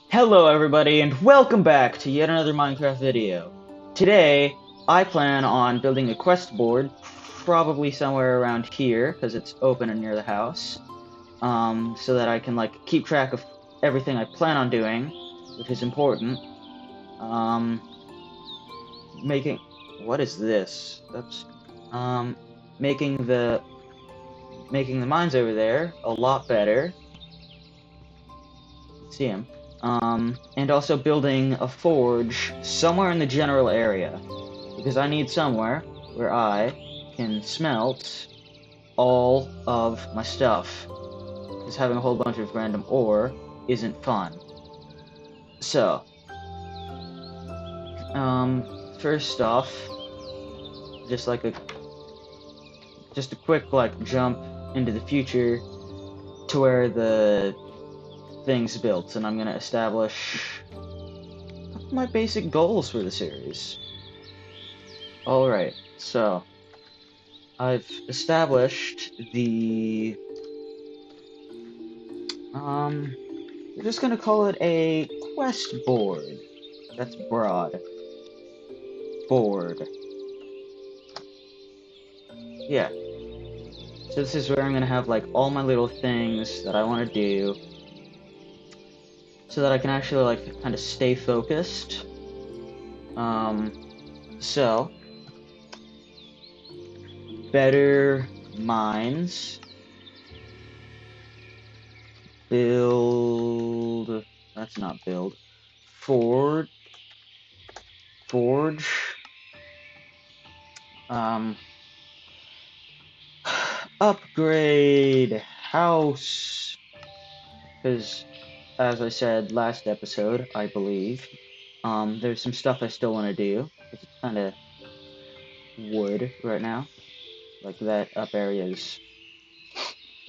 Hello everybody and welcome back to yet another Minecraft video. Today, I plan on building a quest board, probably somewhere around here, because it's open and near the house, so that I can, keep track of everything I plan on doing, which is important. Um, making... What is this? That's, um, making the... Making the mines over there a lot better. See him. And also building a forge somewhere in the general area, because I need somewhere where I can smelt all of my stuff, because having a whole bunch of random ore isn't fun. So, first off, just like a quick jump into the future to where the thing's built, and I'm gonna establish my basic goals for the series. Alright, so I've established we're just gonna call it a quest board. That's broad. Board. Yeah. So this is where I'm gonna have, all my little things that I want to do, so that I can actually, kind of stay focused. So, better minds. Build... That's not build. Forge. Forge. Upgrade house. Because, as I said last episode, I believe, there's some stuff I still want to do. It's kind of wood right now. Like, that up area is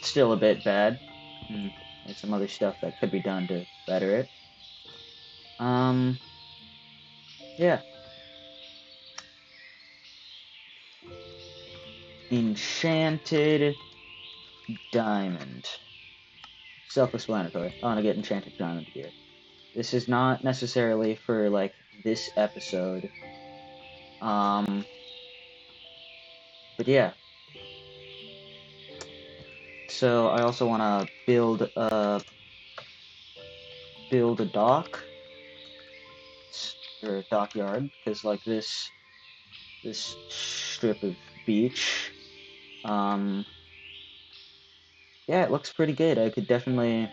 still a bit bad. There's some other stuff that could be done to better it. Yeah. Enchanted diamond. Self-explanatory. I want to get enchanted diamond here. This is not necessarily for, this episode. But yeah. So I also want to build a dock, or a dockyard, because this strip of beach, yeah, it looks pretty good. I can definitely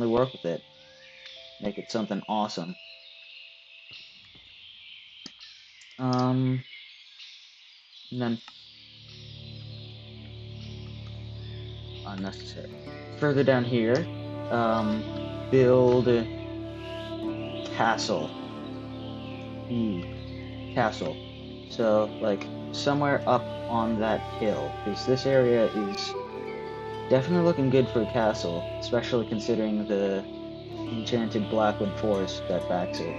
work with it, make it something awesome. And then unnecessary. Further down here, build castle. Castle. So, somewhere up on that hill, because this area is definitely looking good for a castle, especially considering the enchanted blackwood forest that backs it.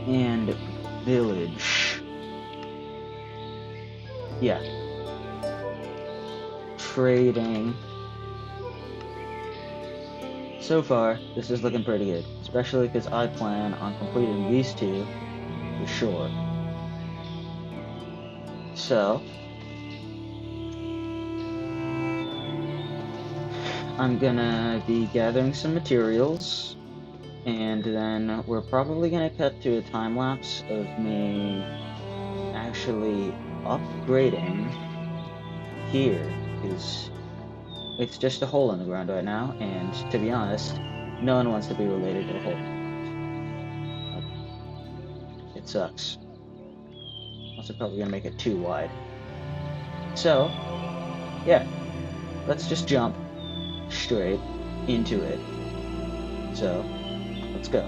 And village. Yeah. Trading. So far, this is looking pretty good, especially because I plan on completing these two for sure. So, I'm gonna be gathering some materials, and then we're probably gonna cut to a time lapse of me actually upgrading here, because it's just a hole in the ground right now, and to be honest, no one wants to be related to a hole in the ground. It sucks. Also probably gonna make it too wide. So, yeah, let's just jump straight into it. So, let's go.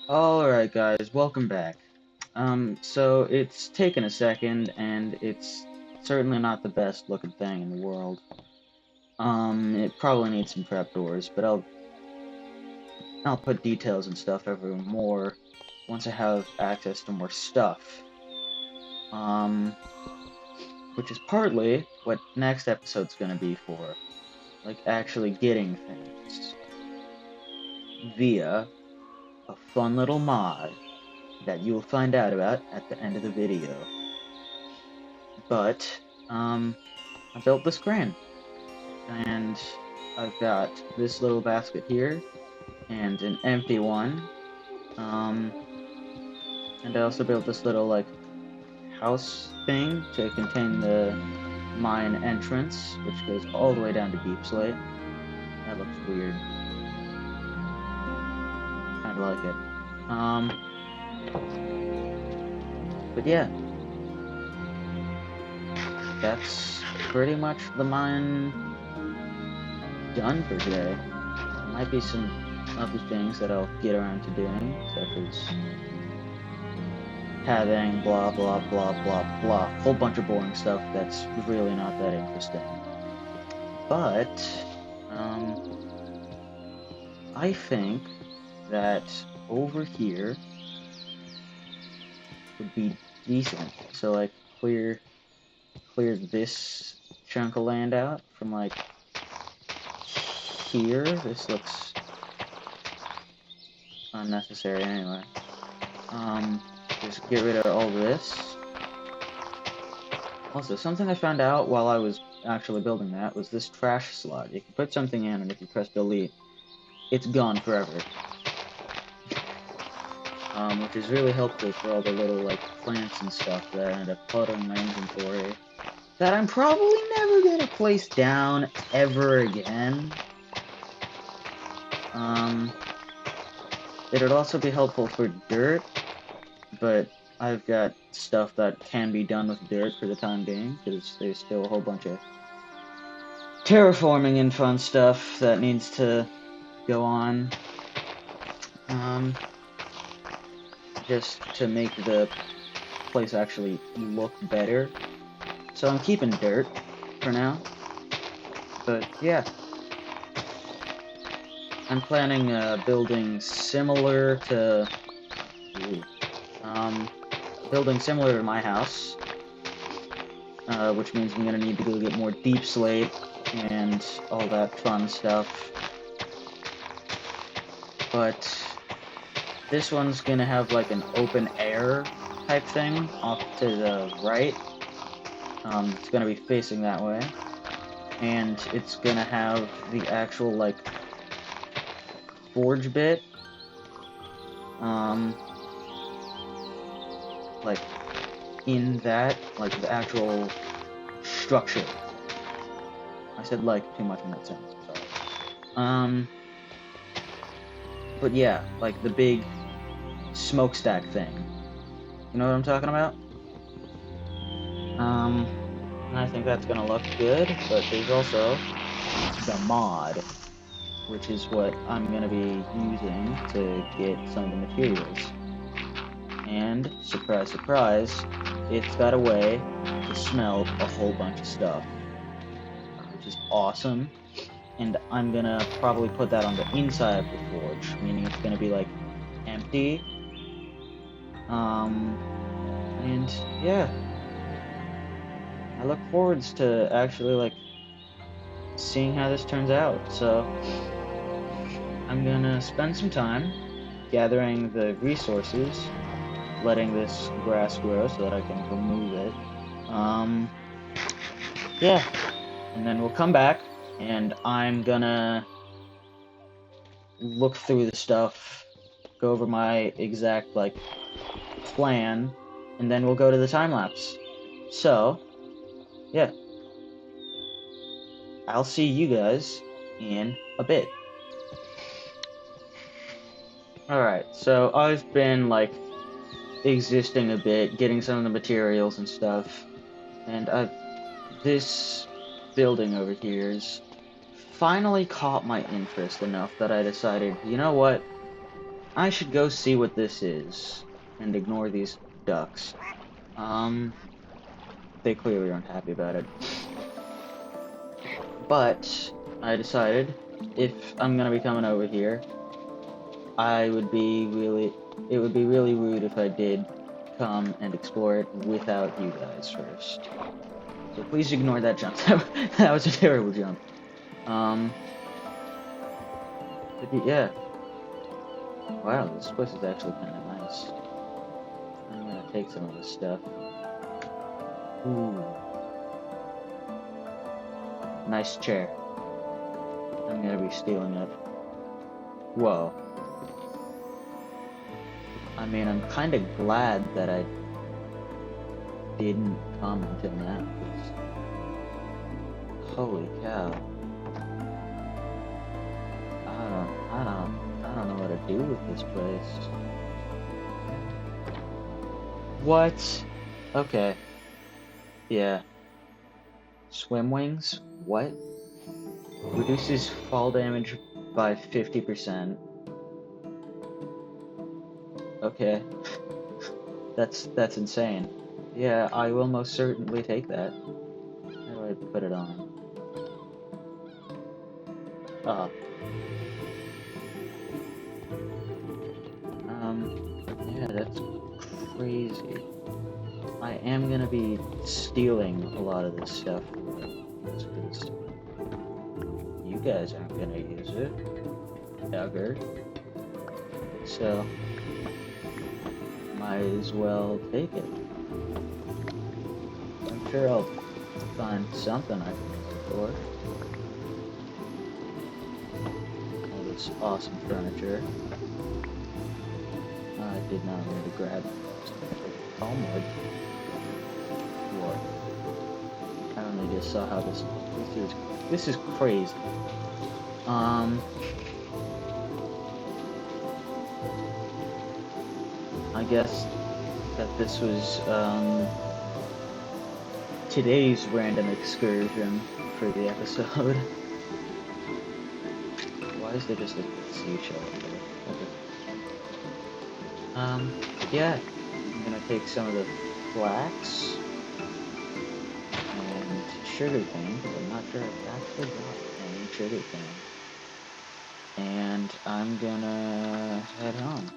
Alright guys, welcome back. So it's taken a second, and it's certainly not the best looking thing in the world. It probably needs some trapdoors, but I'll put details and stuff over more once I have access to more stuff. Which is partly what next episode's gonna be for. Like, actually getting things via a fun little mod that you will find out about at the end of the video. But, I built this crane, and I've got this little basket here, and an empty one, and I also built this little, like, house thing to contain the mine entrance, which goes all the way down to Deep Slate. That looks weird. Kinda like it. But yeah. That's pretty much the mine done for today. There might be some other things that I'll get around to doing, such as having blah blah blah blah blah, whole bunch of boring stuff that's really not that interesting. But I think that over here would be decent. So like clear this chunk of land out from like here. This looks unnecessary anyway. Just get rid of all this. Also, something I found out while I was actually building that was this trash slot. You can put something in, and if you press delete, it's gone forever. Which is really helpful for all the little, like, plants and stuff that end up cluttering my inventory that I'm probably never gonna place down ever again. It'd also be helpful for dirt, but I've got stuff that can be done with dirt for the time being, because there's still a whole bunch of terraforming and fun stuff that needs to go on. Just to make the place actually look better. So I'm keeping dirt for now. But yeah. I'm planning building similar to my house, which means I'm gonna need to go get more deep slate and all that fun stuff. But this one's gonna have like an open air type thing off to the right. It's gonna be facing that way, and it's gonna have the actual like forge bit, like in that, like the actual structure. I said like too much in that sentence, sorry. But yeah, like the big smokestack thing. You know what I'm talking about? And I think that's gonna look good, but there's also the mod, which is what I'm gonna be using to get some of the materials. And, surprise, surprise, it's got a way to smelt a whole bunch of stuff, which is awesome. And I'm gonna probably put that on the inside of the forge, meaning it's gonna be like empty. And yeah, I look forwards to actually like seeing how this turns out. So I'm gonna spend some time gathering the resources, letting this grass grow so that I can remove it. Yeah, and then we'll come back, and I'm gonna look through the stuff, go over my exact like plan, and then we'll go to the time lapse. So yeah, I'll see you guys in a bit. Alright, so I've been like existing a bit, getting some of the materials and stuff, and this building over here's finally caught my interest enough that I decided, you know what, I should go see what this is and ignore these ducks. They clearly aren't happy about it. But I decided if I'm gonna be coming over here, it would be really rude if I did come and explore it without you guys first. So please ignore that jump. That was a terrible jump. But yeah. Wow, this place is actually kind of nice. I'm gonna take some of this stuff. Ooh. Nice chair. I'm gonna be stealing it. Whoa. I mean, I'm kind of glad that I didn't come until now. Holy cow. I don't know what to do with this place. What? Okay. Yeah. Swim wings? What? Reduces fall damage by 50%. Okay. That's insane. Yeah, I will most certainly take that. How do I put it on? Ah. Yeah, that's crazy. I am gonna be stealing a lot of this stuff, because you guys aren't gonna use it, ever. So, might as well take it. I'm sure I'll find something I can use it for. All this awesome furniture. I did not mean to grab Talmud. What? I only just saw how this is crazy. I guess that this was today's random excursion for the episode. Why is there just a seashell here? Okay. Yeah, I'm gonna take some of the flax and sugarcane, because I'm not sure I've actually got any sugarcane. And I'm gonna head home.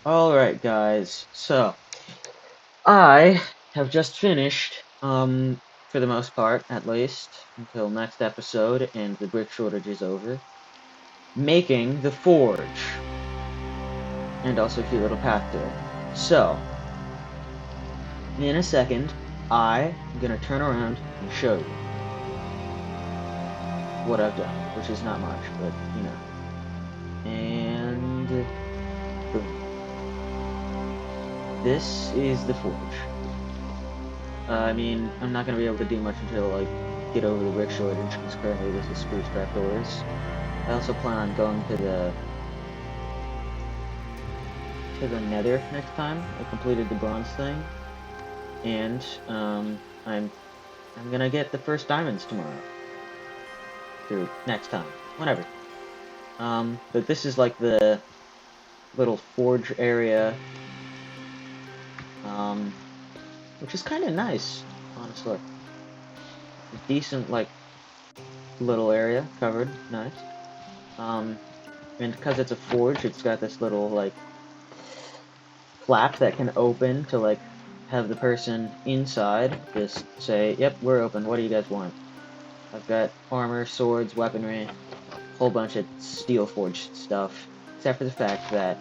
Alright, guys, so I have just finished, for the most part, at least, until next episode and the brick shortage is over, making the forge, and also a cute little path to it. So, in a second, I'm gonna turn around and show you what I've done, which is not much, but, you know. And boom. This is the forge. I mean, I'm not gonna be able to do much until I get over the brick shortage, because currently this is spruce trap doors. I also plan on going to the nether next time. I completed the bronze thing. And, I'm gonna get the first diamonds tomorrow. Or next time. Whenever. But this is like the little forge area. Which is kinda nice, honestly. A decent, like, little area covered. Nice. And because it's a forge, it's got this little, like, flap that can open to, like, have the person inside just say, yep, we're open, what do you guys want? I've got armor, swords, weaponry, a whole bunch of steel forged stuff, except for the fact that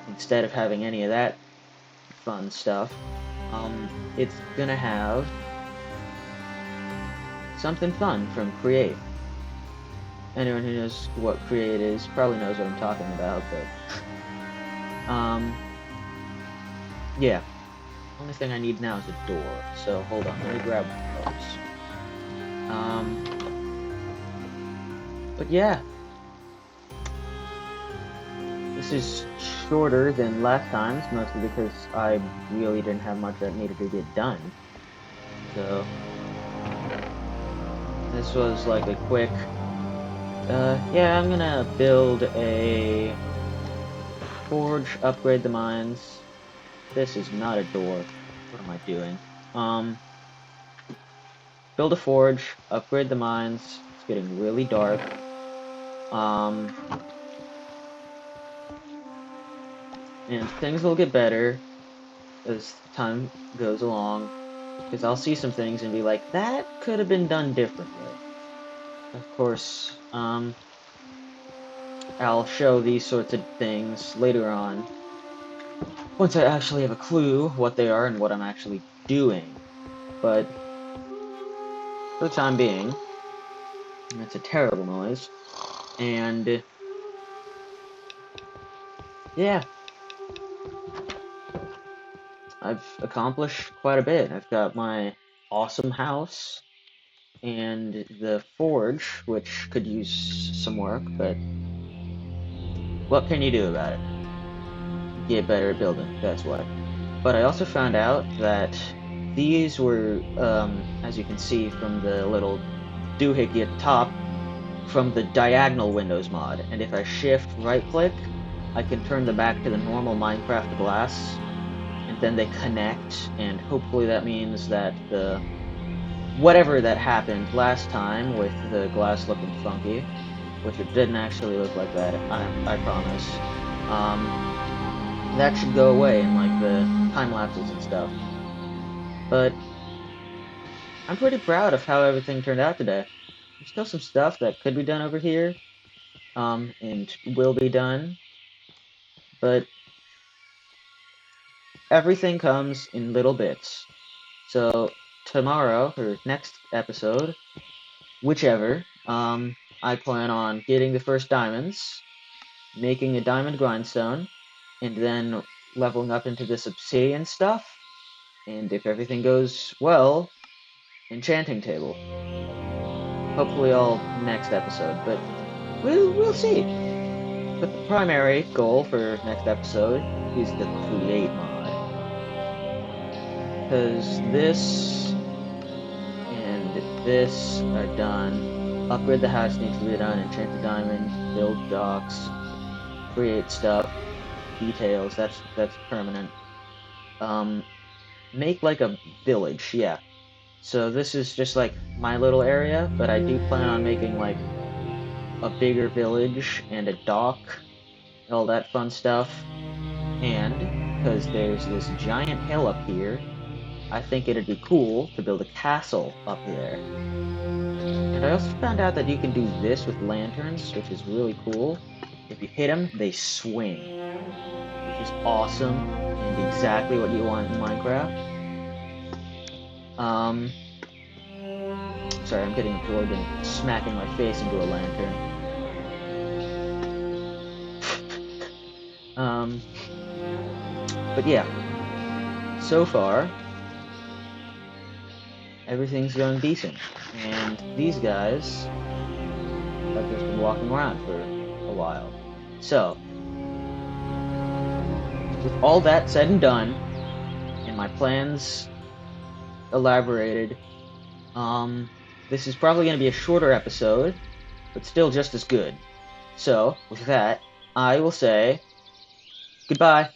instead of having any of that fun stuff, it's gonna have something fun from Create. Anyone who knows what Create is probably knows what I'm talking about, but, yeah. Only thing I need now is a door, so hold on, let me grab those. But yeah. This is shorter than last time's, mostly because I really didn't have much that needed to get done. So, this was like a quick, yeah, I'm gonna build a forge, upgrade the mines. This is not a door. What am I doing? Build a forge, upgrade the mines. It's getting really dark. And things will get better as time goes along, because I'll see some things and be like, that could have been done differently. Of course, I'll show these sorts of things later on, once I actually have a clue what they are and what I'm actually doing. But, for the time being, that's a terrible noise, and, yeah. I've accomplished quite a bit. I've got my awesome house, and the forge, which could use some work, but what can you do about it? Get better at building, that's what. But I also found out that these were, as you can see from the little doohickey at the top, from the diagonal windows mod, and if I shift right-click, I can turn them back to the normal Minecraft glass, and then they connect, and hopefully that means that the whatever that happened last time with the glass looking funky, which it didn't actually look like that, I promise, that should go away in, like, the time lapses and stuff. But I'm pretty proud of how everything turned out today. There's still some stuff that could be done over here, and will be done, but everything comes in little bits. So tomorrow, or next episode, whichever, I plan on getting the first diamonds, making a diamond grindstone, and then leveling up into this obsidian stuff, and if everything goes well, enchanting table. Hopefully all next episode, but we'll see. But the primary goal for next episode is the create mod. Because this and this are done. Upgrade the house needs to be done, enchant the diamond, build docks, create stuff, details, that's permanent. Make like a village, yeah. So this is just like my little area, but I do plan on making like a bigger village and a dock, all that fun stuff. And, because there's this giant hill up here, I think it'd be cool to build a castle up there. And I also found out that you can do this with lanterns, which is really cool. If you hit them, they swing, which is awesome and exactly what you want in Minecraft. Sorry, I'm getting absorbed in smacking my face into a lantern. But yeah, so far, everything's going decent. And these guys have just been walking around for a while. So, with all that said and done, and my plans elaborated, this is probably going to be a shorter episode, but still just as good. So, with that, I will say goodbye.